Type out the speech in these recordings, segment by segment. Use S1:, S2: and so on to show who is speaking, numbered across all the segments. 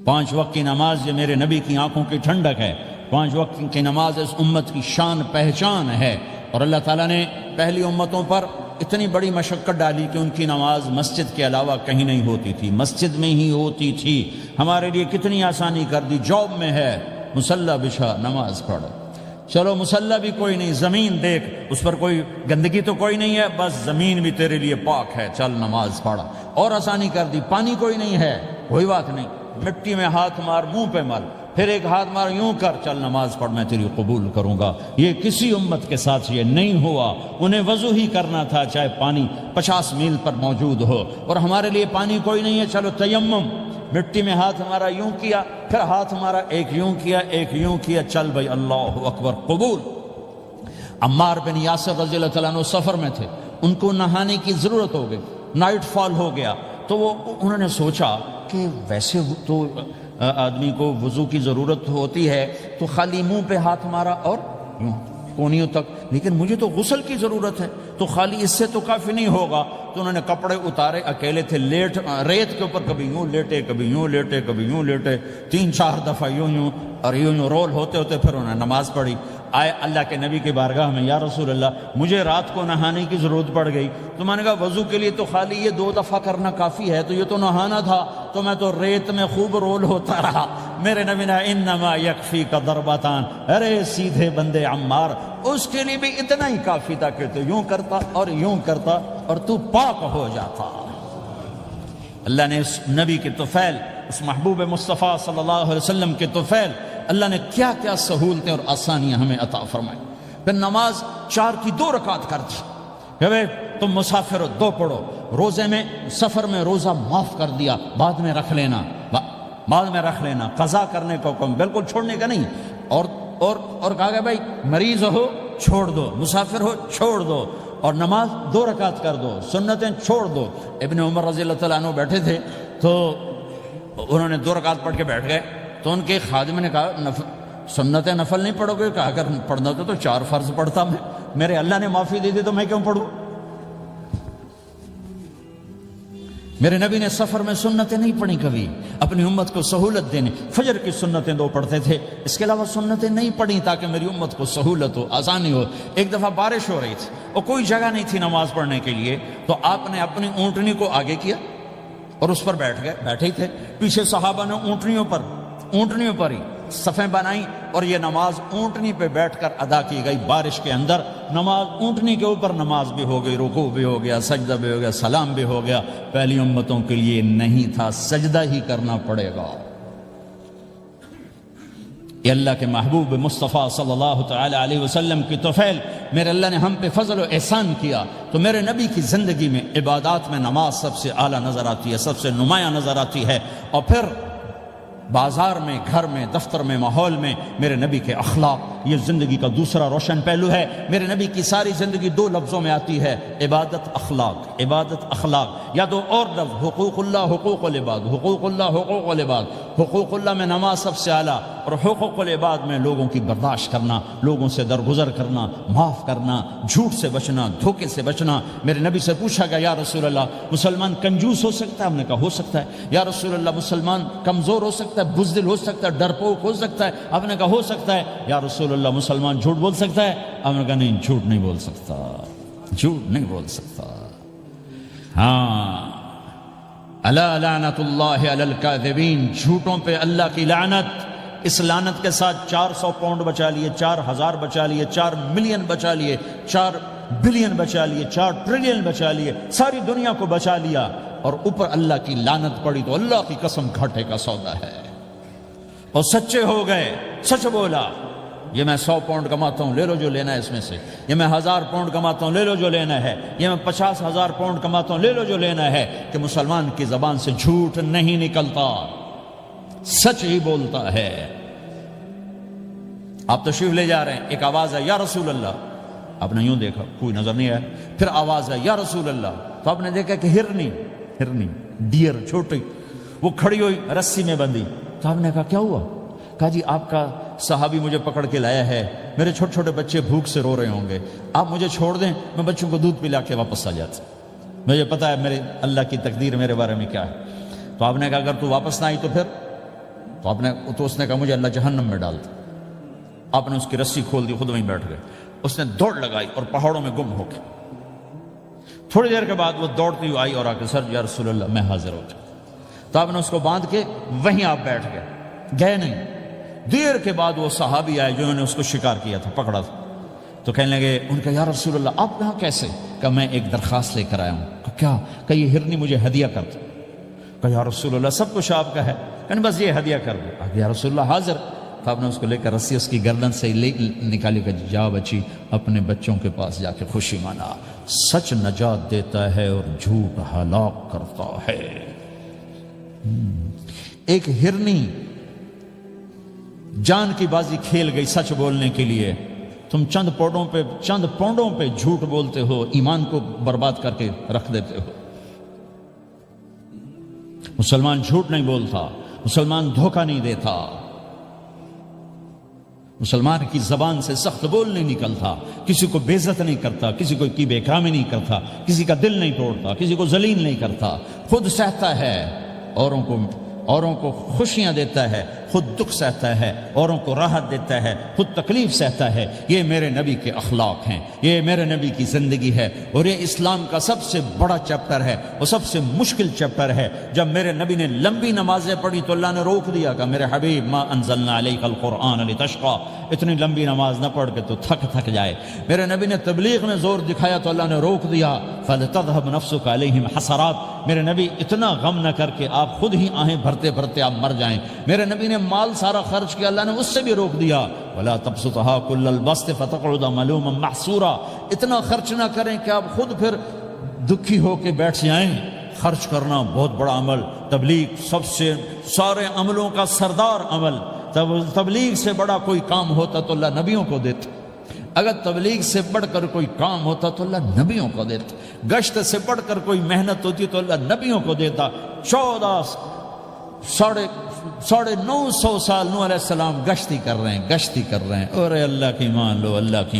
S1: 5 وقت کی نماز یہ میرے نبی کی آنکھوں کی ٹھنڈک ہے، 5 وقت کی نماز اس امت کی شان پہچان ہے۔ اور اللہ تعالیٰ نے پہلی امتوں پر اتنی بڑی مشقت ڈالی کہ ان کی نماز مسجد کے علاوہ کہیں نہیں ہوتی تھی، مسجد میں ہی ہوتی تھی۔ ہمارے لیے کتنی آسانی کر دی، جاب میں ہے مصلی بچھا نماز پڑھ، چلو مصلی بھی کوئی نہیں، زمین دیکھ اس پر کوئی گندگی تو کوئی نہیں ہے، بس زمین بھی تیرے لیے پاک ہے، چل نماز پڑھ۔ اور آسانی کر دی، پانی کوئی نہیں ہے، کوئی بات نہیں، مٹی میں ہاتھ مار، منہ پہ مل، پھر ایک ہاتھ مار، یوں کر، چل نماز پڑھ، میں تیری قبول کروں گا۔ یہ کسی امت کے ساتھ یہ نہیں ہوا، انہیں وضو ہی کرنا تھا چاہے پانی 50 میل پر موجود ہو۔ اور ہمارے لیے پانی کوئی نہیں ہے، چلو تیمم، مٹی میں ہاتھ ہمارا یوں کیا، پھر ہاتھ ہمارا ایک یوں کیا ایک یوں کیا، چل بھائی اللہ اکبر قبول۔ عمار بن یاسر رضی اللہ تعالیٰ عنہ سفر میں تھے، ان کو نہانے کی ضرورت ہو گئی، نائٹ فال ہو گیا، تو انہوں نے سوچا کہ ویسے تو آدمی کو وضو کی ضرورت ہوتی ہے تو خالی منہ پہ ہاتھ مارا اور یوں کونیوں تک، لیکن مجھے تو غسل کی ضرورت ہے، تو خالی اس سے تو کافی نہیں ہوگا۔ تو انہوں نے کپڑے اتارے، اکیلے تھے، ریت کے اوپر کبھی یوں لیٹے کبھی یوں لیٹے کبھی یوں لیٹے، 3-4 دفعہ یوں یوں اور یوں رول ہوتے ہوتے پھر انہوں نے نماز پڑھی۔ آئے اللہ کے نبی کی بارگاہ میں، یا رسول اللہ مجھے رات کو نہانے کی ضرورت پڑ گئی، تو میں نے کہا وضو کے لیے تو خالی یہ 2 دفعہ کرنا کافی ہے، تو یہ تو نہانا تھا، تو میں تو ریت میں خوب رول ہوتا رہا۔ میرے نبی نے انما یکفیک ضربتان، ارے سیدھے بندے عمار، اس کے لیے بھی اتنا ہی کافی تھا کہ تو یوں کرتا اور یوں کرتا اور تو پاک ہو جاتا۔ اللہ نے اس نبی کے طفیل، اس محبوب مصطفیٰ صلی اللہ علیہ وسلم کے طفیل، اللہ نے کیا کیا سہولتیں اور آسانیاں ہمیں عطا فرمائی۔ پھر نماز 4 کی 2 رکعت کر دی کہ بھئی تم مسافر ہو 2 پڑھو، روزے میں سفر میں روزہ معاف کر دیا، بعد میں رکھ لینا، بعد میں رکھ لینا، قضا کرنے کا حکم، بالکل چھوڑنے کا نہیں۔ اور کہا کہ بھائی مریض ہو چھوڑ دو، مسافر ہو چھوڑ دو، اور نماز 2 رکعت کر دو، سنتیں چھوڑ دو۔ ابن عمر رضی اللہ تعالیٰ عنہ بیٹھے تھے تو انہوں نے 2 رکعت پڑھ کے بیٹھ گئے، تو ان کے خادم نے کہا سنت نفل نہیں پڑھو گے؟ کہا اگر پڑھنا تو 4 فرض پڑھتا میں، میرے اللہ نے معافی دے دی تو میں کیوں پڑھوں؟ میرے نبی نے سفر میں سنتیں نہیں پڑھی کبھی، اپنی امت کو سہولت دینے، فجر کی سنتیں 2 پڑھتے تھے، اس کے علاوہ سنتیں نہیں پڑھی تاکہ میری امت کو سہولت ہو، آسانی ہو۔ ایک دفعہ بارش ہو رہی تھی اور کوئی جگہ نہیں تھی نماز پڑھنے کے لیے، تو آپ نے اپنی اونٹنی کو آگے کیا اور اس پر بیٹھ گئے، بیٹھے ہی تھے، پیچھے صحابہ نے اونٹنیوں پر ہی صفیں بنائیں، اور یہ نماز اونٹنی پہ بیٹھ کر ادا کی گئی بارش کے اندر۔ نماز اونٹنی کے اوپر نماز بھی ہو گئی، رکوع بھی ہو گیا، سجدہ بھی ہو گیا، سلام بھی ہو گیا۔ پہلی امتوں کے لیے نہیں تھا، سجدہ ہی کرنا پڑے گا۔ یہ اللہ کے محبوب مصطفیٰ صلی اللہ تعالی علیہ وسلم کی طفیل، میرے اللہ نے ہم پہ فضل و احسان کیا، تو میرے نبی کی زندگی میں عبادات میں نماز سب سے اعلیٰ نظر آتی ہے، سب سے نمایاں نظر آتی ہے۔ اور پھر بازار میں، گھر میں، دفتر میں، ماحول میں میرے نبی کے اخلاق، یہ زندگی کا دوسرا روشن پہلو ہے۔ میرے نبی کی ساری زندگی 2 لفظوں میں آتی ہے، عبادت اخلاق، عبادت اخلاق، یا 2 اور لفظ، حقوق اللہ حقوق العباد، حقوق اللہ حقوق العباد۔ حقوق اللہ میں نماز سب سے اعلیٰ، اور حقوق العباد میں لوگوں کی برداشت کرنا، لوگوں سے درگزر کرنا، معاف کرنا، جھوٹ سے بچنا، دھوکے سے بچنا۔ میرے نبی سے پوچھا گیا، یا رسول اللہ مسلمان کنجوس ہو سکتا ہے؟ ہم نے کہا ہو سکتا ہے۔ یا رسول اللہ مسلمان کمزور ہو سکتا ہے، بزدل ہو سکتا ہے، ڈرپوک ہو سکتا ہے؟ آپ نے کہا ہو سکتا ہے۔ یا رسول اللہ مسلمان جھوٹ بول سکتا ہے؟ آپ نے کہا نہیں، جھوٹ نہیں بول سکتا، جھوٹ نہیں بول سکتا۔ ہاں، الا لعنت اللہ علی الکاذبین، جھوٹوں پہ اللہ کی لعنت۔ اس لعنت کے ساتھ 400 پاؤنڈ بچا لیے، 4000 بچا لیے، 4 ملین بچا لیے، 4 بلین بچا لیے، 4 ٹریلین بچا لیے، ساری دنیا کو بچا لیا، اور اوپر اللہ کی لعنت پڑی تو اللہ کی قسم گھاٹے کا سودا ہے۔ اور سچے ہو گئے، سچ بولا، یہ میں 100 پاؤنڈ کماتا ہوں، لے لو جو لینا ہے اس میں سے، یہ میں 1000 پاؤنڈ کماتا ہوں، لے لو جو لینا ہے، یہ میں 50,000 پاؤنڈ کماتا ہوں، لے لو جو لینا ہے، کہ مسلمان کی زبان سے جھوٹ نہیں نکلتا، سچ ہی بولتا ہے۔ آپ تشریف لے جا رہے ہیں، ایک آواز ہے یا رسول اللہ، آپ نے یوں دیکھا، کوئی نظر نہیں آیا، پھر آواز ہے یا رسول اللہ، تو آپ نے دیکھا کہ ہرنی ڈیئر چھوٹی وہ کھڑی ہوئی، رسی میں بندھی، تو آپ نے کہا کیا ہوا؟ کہا جی آپ کا صحابی مجھے پکڑ کے لایا ہے، میرے چھوٹے چھوٹے بچے بھوک سے رو رہے ہوں گے، آپ مجھے چھوڑ دیں، میں بچوں کو دودھ پلا کے واپس آ جاتا، مجھے پتا ہے میرے اللہ کی تقدیر میرے بارے میں کیا ہے۔ تو آپ نے کہا اگر تو واپس نہ آئی تو پھر تو اس نے کہا مجھے اللہ جہنم میں ڈال دے. آپ نے اس کی رسی کھول دی, خود وہیں بیٹھ گئے. اس نے دوڑ لگائی اور پہاڑوں میں گم ہو گئے. تھوڑی دیر کے بعد وہ دوڑتی ہوئی آئی اور آ کے سر یا رسول اللہ میں حاضر ہو جاؤں. تو آپ نے اس کو باندھ کے وہیں آپ بیٹھ گئے نہیں. دیر کے بعد وہ صحابی آئے جنہوں نے اس کو شکار کیا تھا, پکڑا تھا. تو کہنے لگے, ان کا یا رسول اللہ آپ یہاں کیسے؟ کہ میں ایک درخواست لے کر آیا ہوں. کہ کیا؟ کہ یہ ہرنی مجھے ہدیہ کر دو. کہ یا رسول اللہ سب کچھ آپ کا ہے, کہ بس یہ ہدیہ کر دو. یا رسول اللہ حاضر. تو آپ نے اس کو لے کر رسی اس کی گردن سے نکالی کہ جا بچی اپنے بچوں کے پاس جا کے خوشی منا. سچ نجات دیتا ہے اور جھوٹ ہلاک کرتا ہے. ایک ہرنی جان کی بازی کھیل گئی سچ بولنے کے لیے. تم چند پونڈوں پہ جھوٹ بولتے ہو, ایمان کو برباد کر کے رکھ دیتے ہو. مسلمان جھوٹ نہیں بولتا, مسلمان دھوکہ نہیں دیتا, مسلمان کی زبان سے سخت بول نہیں نکلتا, کسی کو بے عزت نہیں کرتا, کسی کو کی بے اکرامی نہیں کرتا, کسی کا دل نہیں توڑتا, کسی کو ذلیل نہیں کرتا, خود سہتا ہے, اوروں کو خوشیاں دیتا ہے, خود دکھ سہتا ہے, اوروں کو راحت دیتا ہے, خود تکلیف سہتا ہے. یہ میرے نبی کے اخلاق ہیں, یہ میرے نبی کی زندگی ہے, اور یہ اسلام کا سب سے بڑا چیپٹر ہے اور سب سے مشکل چیپٹر ہے. جب میرے نبی نے لمبی نمازیں پڑھی تو اللہ نے روک دیا کہ میرے حبیب ما انزلنا علیک القرآن لتشقى, اتنی لمبی نماز نہ پڑھ کے تو تھک جائے. میرے نبی نے تبلیغ میں زور دکھایا تو اللہ نے روک دیا, فلتذهب نفسك علیہم حسرات. میرے نبی اتنا غم نہ کر کے آپ خود ہی آہیں بھرتے آپ مر جائیں. میرے نبی نے مال سارا خرچ کیا, اللہ نے اس سے بھی روک دیا. ولا تبسطها كل البسط فتقعد ملوما محسورا. اتنا خرچ نہ کریں کہ آپ خود پھر دکھی ہو کے بیٹھ جائیں. خرچ کرنا بہت بڑا عمل, تبلیغ سب سے سارے عملوں کا سردار عمل. تبلیغ سے بڑا کوئی کام ہوتا تو اللہ نبیوں کو دیتا. اگر تبلیغ سے بڑھ کر کوئی کام ہوتا تو اللہ نبیوں کو دیتا. گشت سے بڑھ کر کوئی محنت ہوتی تو اللہ نبیوں کو دیتا. 950 سال نوح علیہ السلام گشتی کر رہے ہیں. اور اللہ کی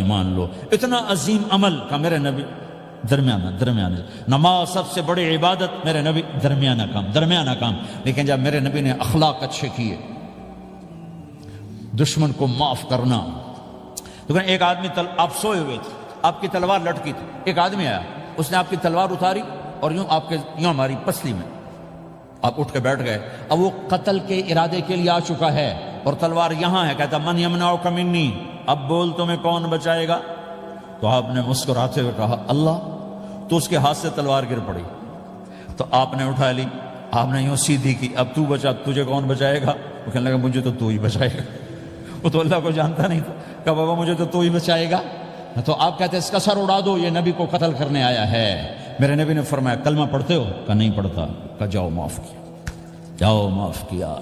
S1: مان لو. اتنا عظیم عمل کا میرے نبی درمیانہ. نماز سب سے بڑی عبادت, میرے نبی درمیانہ کام. لیکن جب میرے نبی نے اخلاق اچھے کیے, دشمن کو معاف کرنا. تو ایک آدمی آپ سوئے ہوئے تھے, آپ کی تلوار لٹکی تھی, ایک آدمی آیا, اس نے آپ کی تلوار اتاری اور یوں ہماری پسلی میں. آپ اٹھ کے بیٹھ گئے. اب وہ قتل کے ارادے کے لیے آ چکا ہے اور تلوار یہاں ہے. کہتا من یمنعک منی, اب بول تمہیں کون بچائے گا؟ تو آپ نے مسکراتے ہوئے کہا اللہ. تو اس کے ہاتھ سے تلوار گر پڑی. تو آپ نے اٹھا لی, آپ نے یوں سیدھی کی, اب تو بچا, تجھے کون بچائے گا؟ وہ کہنے لگا مجھے تو ہی بچائے گا. وہ تو اللہ کو جانتا نہیں تھا. کہا بابا مجھے تو ہی بچائے گا. تو آپ کہتے ہیں اس کا سر اڑا دو, یہ نبی کو قتل کرنے آیا ہے. میرے نبی نے فرمایا کلمہ پڑھتے ہو؟ کہا نہیں پڑھتا. کہا جاؤ معاف کیا.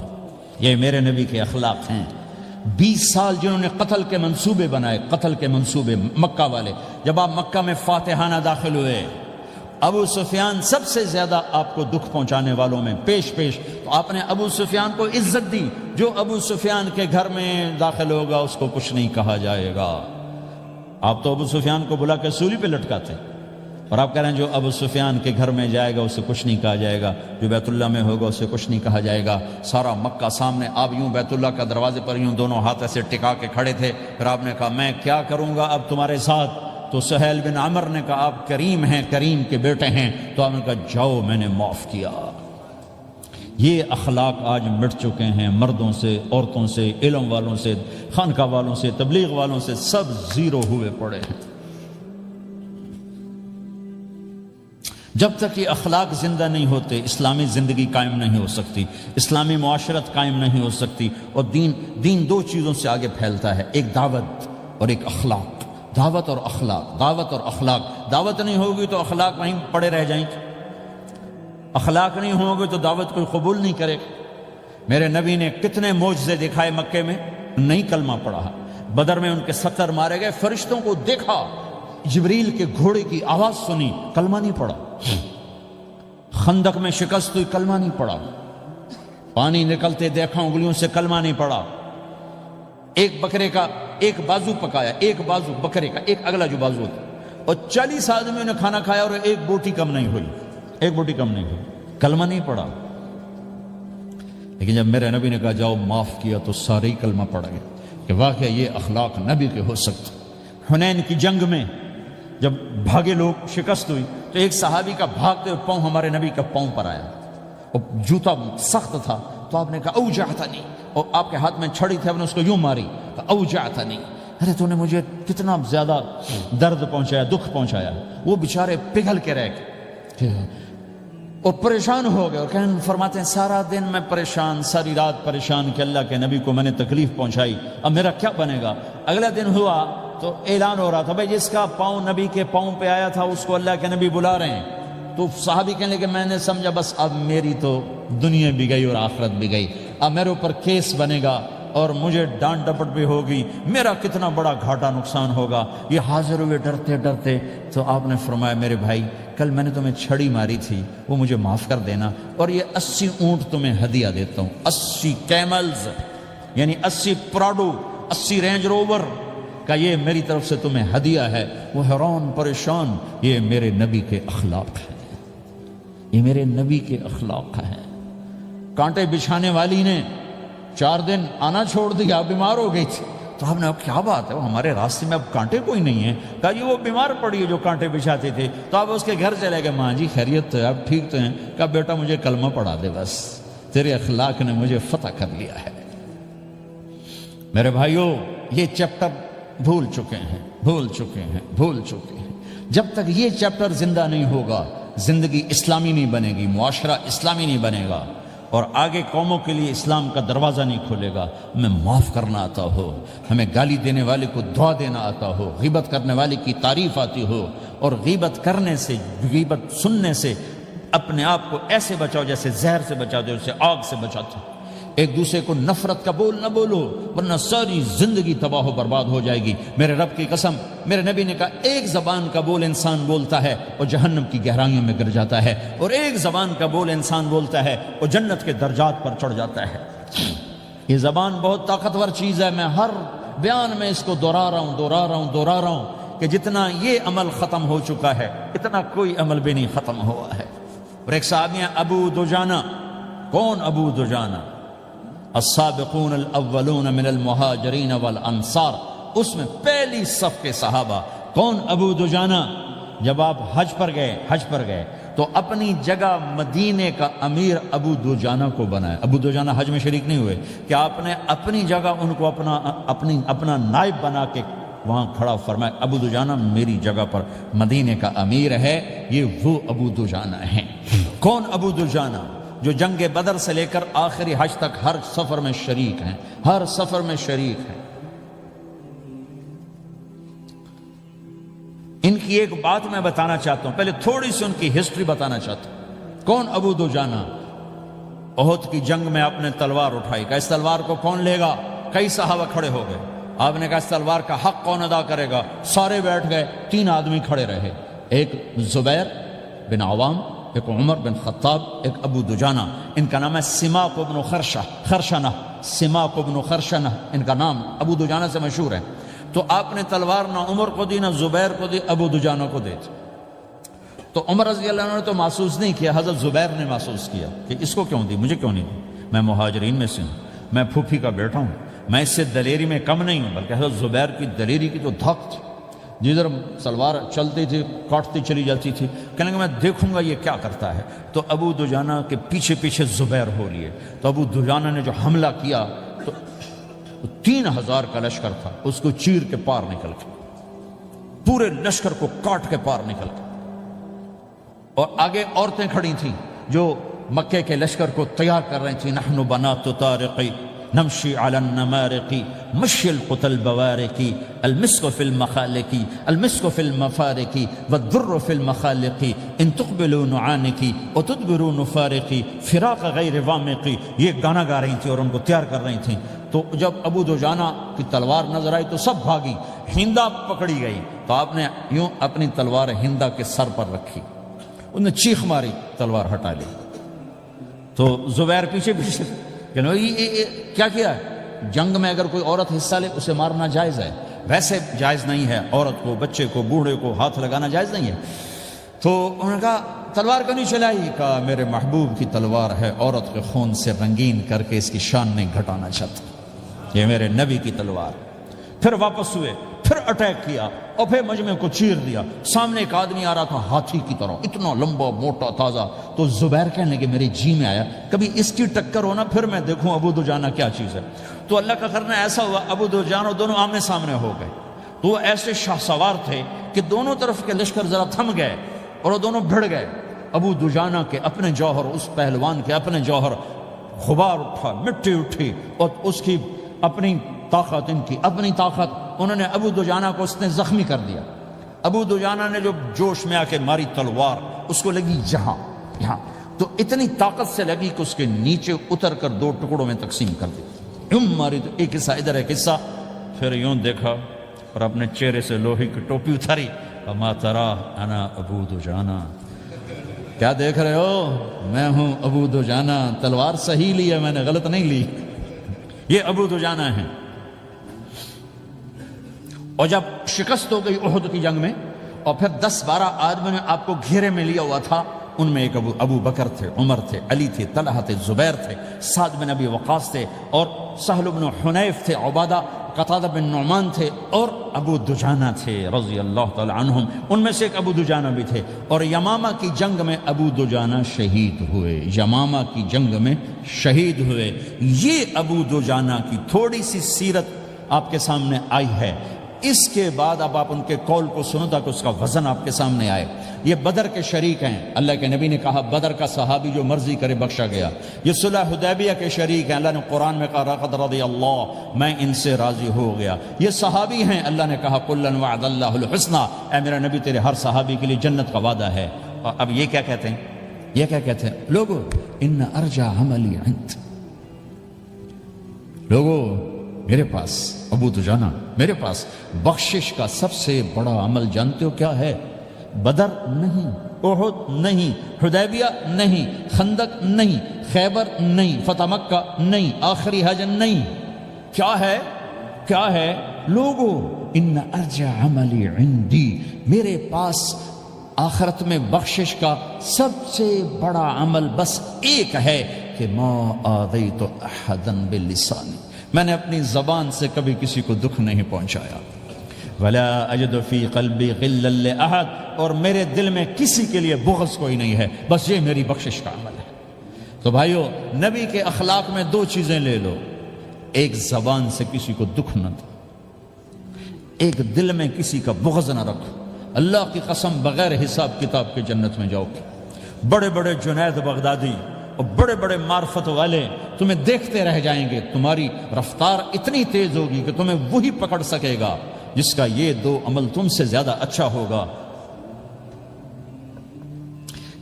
S1: یہ میرے نبی کے اخلاق ہیں. 20 سال جنہوں نے قتل کے منصوبے بنائے, مکہ والے. جب آپ مکہ میں فاتحانہ داخل ہوئے, ابو سفیان سب سے زیادہ آپ کو دکھ پہنچانے والوں میں پیش. تو آپ نے ابو سفیان کو عزت دی. جو ابو سفیان کے گھر میں داخل ہوگا اس کو کچھ نہیں کہا جائے گا. آپ تو ابو سفیان کو بلا کے سولی پہ لٹکاتے, اور آپ کہہ رہے ہیں جو ابو سفیان کے گھر میں جائے گا اسے کچھ نہیں کہا جائے گا, جو بیت اللہ میں ہوگا اسے کچھ نہیں کہا جائے گا. سارا مکہ سامنے, آپ یوں بیت اللہ کا دروازے پر یوں دونوں ہاتھ ایسے ٹکا کے کھڑے تھے. پھر آپ نے کہا میں کیا کروں گا اب تمہارے ساتھ؟ تو سہیل بن عمر نے کہا آپ کریم ہیں, کریم کے بیٹے ہیں. تو آپ نے کہا جاؤ میں نے معاف کیا. یہ اخلاق آج مٹ چکے ہیں. مردوں سے, عورتوں سے, علم والوں سے, خانقاہ والوں سے, تبلیغ والوں سے, سب زیرو ہوئے پڑے ہیں. جب تک یہ اخلاق زندہ نہیں ہوتے اسلامی زندگی قائم نہیں ہو سکتی, اسلامی معاشرت قائم نہیں ہو سکتی. اور دین 2 چیزوں سے آگے پھیلتا ہے, ایک دعوت اور ایک اخلاق. دعوت اور اخلاق. دعوت نہیں ہوگی تو اخلاق وہیں پڑے رہ جائیں گے. اخلاق نہیں ہوں گے تو دعوت کوئی قبول نہیں کرے. میرے نبی نے کتنے معجزے دکھائے مکے میں, نہیں کلمہ پڑھا. بدر میں ان کے 70 مارے گئے, فرشتوں کو دیکھا, جبریل کے گھوڑے کی آواز سنی, کلمہ نہیں پڑھا. خندق میں شکست ہوئی, کلمہ نہیں پڑھا. پانی نکلتے دیکھا انگلیوں سے, کلمہ نہیں پڑھا. ایک بکرے کا ایک بازو پکایا, ایک بازو بکرے کا, ایک اگلا جو بازو ہوتا, اور 40 آدمیوں نے کھانا کھایا اور ایک بوٹی کم نہیں ہوئی. کلمہ نہیں پڑھا. لیکن جب میرے نبی نے کہا جاؤ معاف کیا تو سارے ہی کلمہ پڑ گئے کہ واقعہ یہ اخلاق نبی کے ہو سکتے۔ حنین کی جنگ میں جب بھاگے لوگ، شکست ہوئی، تو ایک صحابی کا بھاگتے ہوئے پاؤں ہمارے نبی کا پاؤں پر آیا، اور جوتا سخت تھا، تو آپ نے کہا اوجعتنی، اور آپ کے ہاتھ میں چھڑی تھی، آپ نے اس کو یوں ماری، اوجعتنی، ارے تو نے مجھے کتنا زیادہ درد پہنچایا، دکھ پہنچایا۔ وہ بیچارے پگھل کے رہ گئے اور پریشان ہو گئے، اور فرماتے ہیں سارا دن میں پریشان، ساری رات پریشان کہ اللہ کے نبی کو میں نے تکلیف پہنچائی، اب میرا کیا بنے گا۔ اگلا دن ہوا تو اعلان ہو رہا تھا بھائی جس کا پاؤں نبی کے پاؤں پہ آیا تھا اس کو اللہ کے نبی بلا رہے ہیں۔ تو صحابی کہنے لگے میں نے سمجھا بس اب میری تو دنیا بھی گئی اور آخرت بھی گئی، اب میرے اوپر کیس بنے گا اور مجھے ڈانٹ ڈپٹ بھی ہوگی، میرا کتنا بڑا گھاٹا نقصان ہوگا۔ یہ حاضر ہوئے ڈرتے ڈرتے، تو آپ نے فرمایا میرے بھائی کل میں نے تمہیں چھڑی ماری تھی، وہ مجھے معاف کر دینا، اور یہ 80 اونٹ تمہیں ہدیہ دیتا ہوں، 80 کیملز یعنی 80 پراڈو، 80 رینج روور کا یہ میری طرف سے تمہیں ہدیہ ہے۔ وہ حیران پریشان، یہ میرے نبی کے اخلاق ہیں، یہ میرے نبی کے اخلاق ہیں۔ کانٹے بچھانے والی نے 4 دن آنا چھوڑ دیا، بیمار ہو گئی تھی، تو ہم نے اب کیا بات ہے، وہ ہمارے راستے میں اب کانٹے کوئی نہیں ہیں، کہا یہ وہ بیمار پڑی ہے جو کانٹے بچھاتے تھے، تو آپ اس کے گھر چلے گئے، ماں جی خیریت تو ہے، اب ٹھیک تو ہیں، کہا بیٹا مجھے کلمہ پڑھا دے، بس تیرے اخلاق نے مجھے فتح کر لیا ہے۔ میرے بھائیوں یہ چیپٹر بھول چکے ہیں، بھول چکے ہیں، بھول چکے ہیں۔ جب تک یہ چیپٹر زندہ نہیں ہوگا زندگی اسلامی نہیں بنے گی، معاشرہ اسلامی نہیں بنے گا، اور آگے قوموں کے لیے اسلام کا دروازہ نہیں کھلے گا۔ ہمیں معاف کرنا آتا ہو، ہمیں گالی دینے والے کو دعا دینا آتا ہو، غیبت کرنے والے کی تعریف آتی ہو، اور غیبت کرنے سے، غیبت سننے سے اپنے آپ کو ایسے بچاؤ جیسے زہر سے بچا دو، اسے آگ سے بچاتے ہو۔ ایک دوسرے کو نفرت کا بول نہ بولو ورنہ ساری زندگی تباہ و برباد ہو جائے گی۔ میرے رب کی قسم، میرے نبی نے کہا ایک زبان کا بول انسان بولتا ہے اور جہنم کی گہرائیوں میں گر جاتا ہے، اور ایک زبان کا بول انسان بولتا ہے اور جنت کے درجات پر چڑھ جاتا ہے۔ یہ زبان بہت طاقتور چیز ہے، میں ہر بیان میں اس کو دہرا رہا ہوں کہ جتنا یہ عمل ختم ہو چکا ہے اتنا کوئی عمل بھی نہیں ختم ہوا ہے۔ اور ایک صحابی ہیں ابو دجانہ۔ کون ابو دجانہ؟ السابقون الاولون من المہاجرین والانصار، اس میں پہلی صف کے صحابہ۔ کون ابو دجانہ؟ جب آپ حج پر گئے تو اپنی جگہ مدینے کا امیر ابو دجانہ کو بنایا۔ ابو دجانہ حج میں شریک نہیں ہوئے کہ آپ نے اپنی جگہ ان کو اپنا نائب بنا کے وہاں کھڑا فرمایا ابو دجانہ میری جگہ پر مدینے کا امیر ہے، یہ وہ ابو دجانہ ہیں۔ کون ابو دجانہ؟ جو جنگ بدر سے لے کر آخری حج تک ہر سفر میں شریک ہیں، ہر سفر میں شریک ہیں۔ ان کی ایک بات میں بتانا چاہتا ہوں، پہلے تھوڑی سی ان کی ہسٹری بتانا چاہتا ہوں۔ کون ابو دجانہ؟ احد کی جنگ میں آپ نے تلوار اٹھائی، کہا اس تلوار کو کون لے گا؟ کئی صحابہ کھڑے ہو گئے۔ آپ نے کہا اس تلوار کا حق کون ادا کرے گا؟ سارے بیٹھ گئے، 3 آدمی کھڑے رہے، ایک زبیر بن عوام، ایک عمر بن خطاب، ایک ابو دجانہ۔ ان کا نام ہے سماک بن خرشنہ، سماک بن خرشنہ ان کا نام ابو دجانہ سے مشہور ہے۔ تو آپ نے تلوار نہ عمر کو دی، نہ زبیر کو دی، ابو دجانہ کو دی۔ تو عمر رضی اللہ عنہ نے تو محسوس نہیں کیا، حضرت زبیر نے محسوس کیا کہ اس کو کیوں دی، مجھے کیوں نہیں دی، میں مہاجرین میں سے ہوں، میں پھوپھی کا بیٹا ہوں، میں اس سے دلیری میں کم نہیں ہوں۔ بلکہ حضرت زبیر کی دلیری کی تو دھک تھی، جدھر سلوار چلتی تھی کاٹتی چلی جاتی تھی، کہنے کہ میں دیکھوں گا یہ کیا کرتا ہے۔ تو ابو دجانہ کے پیچھے پیچھے زبیر ہو لیے۔ تو ابو دجانہ نے جو حملہ کیا تو 3000 کا لشکر تھا، اس کو چیر کے پار نکل کے، پورے لشکر کو کاٹ کے پار نکل کے، اور آگے عورتیں کھڑی تھیں جو مکے کے لشکر کو تیار کر رہی تھیں۔ نحن بنات طارقی نمشی علی النمارقی مشی القتل بوارقی المسک فی المخالقی المسک فی المفارقی والدر فی المخالقی ان تقبلوا نعانقی وتدبروا نفارقی فراق غیر وامقی۔ یہ گانا گا رہی تھیں اور ان کو تیار کر رہی تھیں۔ تو جب ابو دجانہ کی تلوار نظر آئی تو سب بھاگی، ہندا پکڑی گئی، تو آپ نے یوں اپنی تلوار ہندا کے سر پر رکھی، انہوں نے چیخ ماری، تلوار ہٹا لی۔ تو زبیر پیچھے پیچھے کہ کیا کیا ہے؟ جنگ میں اگر کوئی عورت حصہ لے اسے مارنا جائز ہے، ویسے جائز نہیں ہے، عورت کو، بچے کو، بوڑھے کو ہاتھ لگانا جائز نہیں ہے۔ تو انہوں نے کہا تلوار کیوں نہیں چلائی؟ کہا میرے محبوب کی تلوار ہے، عورت کے خون سے رنگین کر کے اس کی شان نہیں گھٹانا چاہتا، یہ میرے نبی کی تلوار۔ پھر واپس ہوئے، پھر اٹیک کیا اور پھر مجمع کو چیر دیا۔ سامنے ایک آدمی آ رہا تھا ہاتھی کی طرح، اتنا لمبا موٹا تازہ، تو زبیر کہنے لگے میرے جی میں آیا کبھی اس کی ٹکر ہونا پھر میں دیکھوں ابو دجانہ کیا چیز ہے۔ تو اللہ کا کرنا ایسا ہوا ابو دجانہ دونوں آمنے سامنے ہو گئے، تو وہ ایسے شاہ سوار تھے کہ دونوں طرف کے لشکر ذرا تھم گئے اور وہ دونوں بھڑ گئے۔ ابو دجانہ کے اپنے جوہر، اس پہلوان کے اپنے جوہر، غبار اٹھا، مٹی اٹھی، اور اس کی اپنی طاقت، ان کی اپنی طاقت، انہوں نے ابو دجانہ کو اس نے زخمی کر دیا۔ ابو دجانہ نے جو جوش میں آ کے ماری تلوار، اس کو لگی یہاں، تو اتنی طاقت سے لگی کہ اس کے نیچے اتر کر 2 ٹکڑوں میں تقسیم کر دی۔ یوں ماری تو ایک حصہ ادھر، ایک حصہ، پھر یوں دیکھا اور اپنے چہرے سے لوہے کی ٹوپی اتاری، اما ترا انا ابو دجانہ، کیا دیکھ رہے ہو؟ میں ہوں ابو دجانہ، تلوار صحیح لی ہے میں نے، غلط نہیں لی۔ یہ ابو دجانہ ہیں۔ اور جب شکست ہو گئی احد کی جنگ میں، اور پھر 10-12 آدمی نے آپ کو گھیرے میں لیا ہوا تھا، ان میں ایک ابو بکر تھے، عمر تھے، علی تھے، طلحہ تھے، زبیر تھے، سعد بن ابی وقاص تھے، اور سہل بن حنیف تھے، عبادہ قتادہ بن نعمان تھے، اور ابو دجانہ تھے رضی اللہ تعالی عنہم۔ ان میں سے ایک ابو دجانہ بھی تھے، اور یمامہ کی جنگ میں ابو دجانہ شہید ہوئے، یمامہ کی جنگ میں شہید ہوئے۔ یہ ابو دجانہ کی تھوڑی سی سیرت آپ کے سامنے آئی ہے۔ اس کے بعد اب آپ ان کے قول کو سنو تاکہ اس کا وزن آپ کے سامنے آئے۔ یہ بدر کے شریک ہیں، اللہ کے نبی نے کہا بدر کا صحابی جو مرضی کرے بخشا گیا۔ یہ صلح حدیبیہ کے شریک ہیں، اللہ نے قرآن میں کہا لقد رضی اللہ، میں ان سے راضی ہو گیا۔ یہ صحابی ہیں، اللہ نے کہا کلا وعد اللہ الحسنى، اے میرا نبی تیرے ہر صحابی کے لیے جنت کا وعدہ ہے۔ اور اب یہ کیا کہتے ہیں؟ یہ کیا کہتے ہیں لوگو؟ ان ارجع عملی عند، لوگو میرے پاس، ابو دجانہ میرے پاس بخشش کا سب سے بڑا عمل جانتے ہو کیا ہے؟ بدر نہیں، احد نہیں، حدیبیہ نہیں، خندق نہیں، خیبر نہیں، فتح مکہ نہیں، آخری حج نہیں۔ کیا ہے؟ کیا ہے؟ لوگو ان ارجع عملی عندی، میرے پاس آخرت میں بخشش کا سب سے بڑا عمل بس ایک ہے کہ ما آذیت احدا بلسانی، میں نے اپنی زبان سے کبھی کسی کو دکھ نہیں پہنچایا۔ ولا اجد فی قلبی غلا لاحد، اور میرے دل میں کسی کے لیے بغض کوئی نہیں ہے، بس یہ میری بخشش کا عمل ہے۔ تو بھائیو، نبی کے اخلاق میں 2 چیزیں لے لو، ایک زبان سے کسی کو دکھ نہ دو، ایک دل میں کسی کا بغض نہ رکھو۔ اللہ کی قسم بغیر حساب کتاب کے جنت میں جاؤ گے۔ بڑے بڑے جنید بغدادی اور بڑے بڑے معرفت والے تمہیں دیکھتے رہ جائیں گے، تمہاری رفتار اتنی تیز ہوگی کہ تمہیں وہی پکڑ سکے گا جس کا یہ 2 عمل تم سے زیادہ اچھا ہوگا۔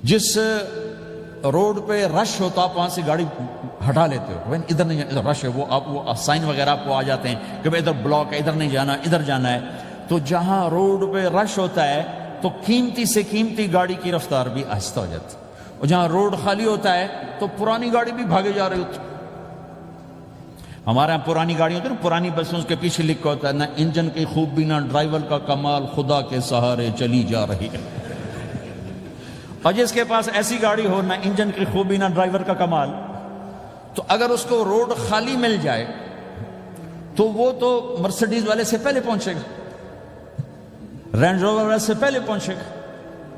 S1: جس روڈ پہ رش ہوتا آپ وہاں سے گاڑی ہٹا لیتے ہو، ادھر نہیں جانا، ادھر رش ہے، وہ سائن وغیرہ آپ کو آ جاتے ہیں کہ بھائی ادھر بلاک ہے، ادھر نہیں جانا، ادھر جانا ہے۔ تو جہاں روڈ پہ رش ہوتا ہے تو قیمتی سے قیمتی گاڑی کی رفتار بھی آہستہ ہو جاتی ہے، اور جہاں روڈ خالی ہوتا ہے تو پرانی گاڑی بھی بھاگے جا رہی ہوتی۔ ہمارے یہاں پرانی گاڑی ہوتی ہے نا، پرانی بسوں کے پیچھے لکھا ہوتا ہے نہ انجن کی خوبی نہ ڈرائیور کا کمال، خدا کے سہارے چلی جا رہی ہے۔ اور جس کے پاس ایسی گاڑی ہو، نہ انجن کی خوبی نہ ڈرائیور کا کمال، تو اگر اس کو روڈ خالی مل جائے تو وہ تو مرسڈیز والے سے پہلے پہنچے گا، رینج روور والے سے پہلے پہنچے گا،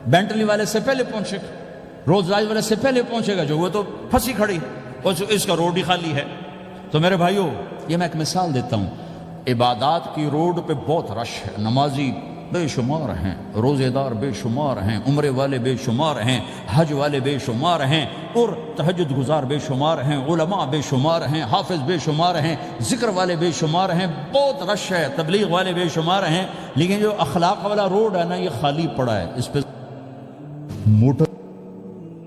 S1: بینٹلی والے سے پہلے پہنچے گا، رولز رائس والے سے پہلے پہنچے گا، جو وہ تو پھنسی کھڑی اور اس کا روڈ ہی خالی ہے۔ تو میرے بھائیو، یہ میں ایک مثال دیتا ہوں، عبادات کی روڈ پہ بہت رش ہے، نمازی بے شمار ہیں، روزے دار بے شمار ہیں، عمرے والے بے شمار ہیں، حج والے بے شمار ہیں، اور تہجد گزار بے شمار ہیں، علماء بے شمار ہیں، حافظ بے شمار ہیں، ذکر والے بے شمار ہیں، بہت رش ہے، تبلیغ والے بے شمار ہیں، لیکن جو اخلاق والا روڈ ہے نا، یہ خالی پڑا ہے۔ اس پہ موٹر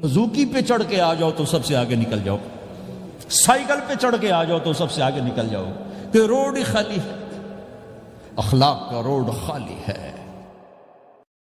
S1: زوکی پہ چڑھ کے آ جاؤ تو سب سے آگے نکل جاؤ، سائیکل پہ چڑھ کے آ جاؤ تو سب سے آگے نکل جاؤ، کہ روڈ ہی خالی ہے، اخلاق کا روڈ خالی ہے۔